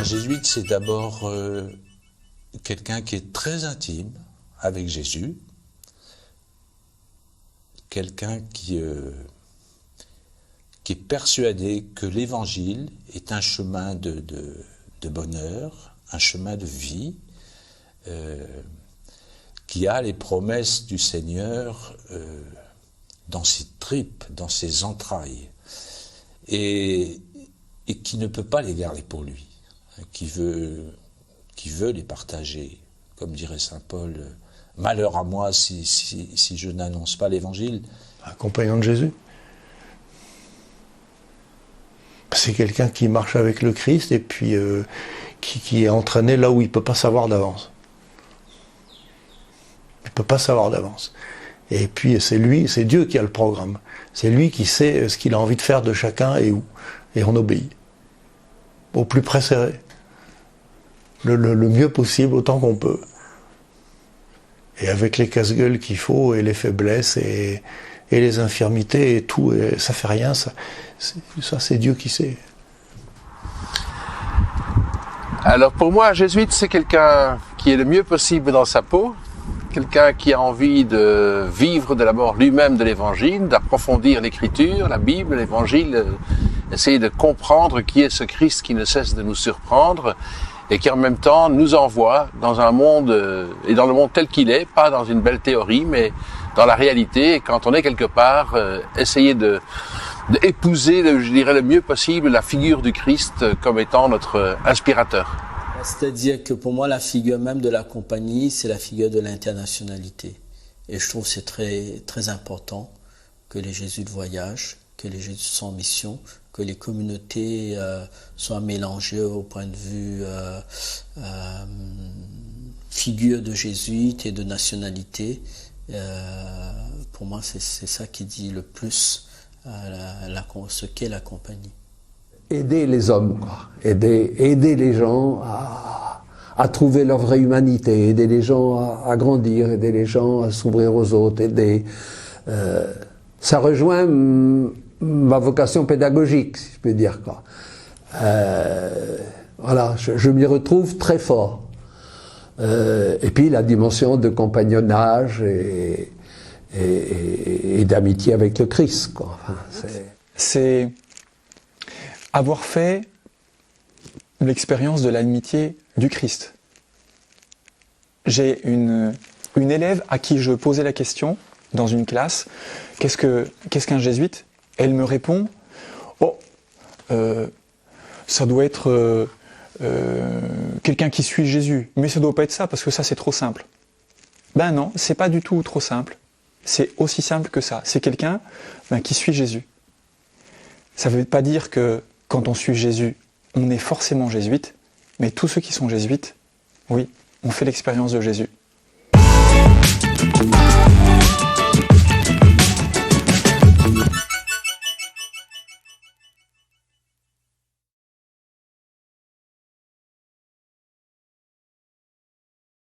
Un jésuite, c'est d'abord quelqu'un qui est très intime avec Jésus, quelqu'un qui est persuadé que l'Évangile est un chemin de bonheur, un chemin de vie, qui a les promesses du Seigneur dans ses tripes, dans ses entrailles, et qui ne peut pas les garder pour lui, qui veut les partager. Comme dirait saint Paul, malheur à moi si je n'annonce pas l'Évangile. Un compagnon de Jésus. C'est quelqu'un qui marche avec le Christ et puis qui est entraîné là où il ne peut pas savoir d'avance. Il ne peut pas savoir d'avance. Et puis c'est Dieu qui a le programme. C'est lui qui sait ce qu'il a envie de faire de chacun et où. Et on obéit. Au plus près serré. Le mieux possible, autant qu'on peut. Et avec les casse-gueules qu'il faut, et les faiblesses, et les infirmités, et tout, et ça fait rien, ça c'est Dieu qui sait. Alors pour moi, un jésuite, c'est quelqu'un qui est le mieux possible dans sa peau, quelqu'un qui a envie de vivre de l'abord lui-même de l'Évangile, d'approfondir l'Écriture, la Bible, l'Évangile, essayer de comprendre qui est ce Christ qui ne cesse de nous surprendre, et qui en même temps nous envoie dans un monde, et dans le monde tel qu'il est, pas dans une belle théorie, mais dans la réalité, et quand on est quelque part, essayer d'épouser, je dirais, le mieux possible la figure du Christ comme étant notre inspirateur. C'est-à-dire que pour moi, la figure même de la compagnie, c'est la figure de l'internationalité. Et je trouve que c'est très, très important que les jésuites voyagent, que les jésuites soient en mission, que les communautés soient mélangées au point de vue figure de jésuites et de nationalité. Pour moi, c'est ça qui dit le plus ce qu'est la compagnie. Aider les hommes, quoi. Aider les gens à trouver leur vraie humanité, aider les gens à grandir, aider les gens à s'ouvrir aux autres, ça rejoint ma vocation pédagogique, si je peux dire, quoi. Voilà, je m'y retrouve très fort. Et puis la dimension de compagnonnage et d'amitié avec le Christ, quoi. Enfin, c'est avoir fait l'expérience de l'amitié du Christ. J'ai une élève à qui je posais la question dans une classe, qu'est-ce qu'un jésuite? Elle me répond, ça doit être quelqu'un qui suit Jésus, mais ça doit pas être ça parce que ça c'est trop simple. Ben non, c'est pas du tout trop simple. C'est aussi simple que ça. C'est quelqu'un qui suit Jésus. Ça veut pas dire que quand on suit Jésus, on est forcément jésuite, mais tous ceux qui sont jésuites, oui, on fait l'expérience de Jésus.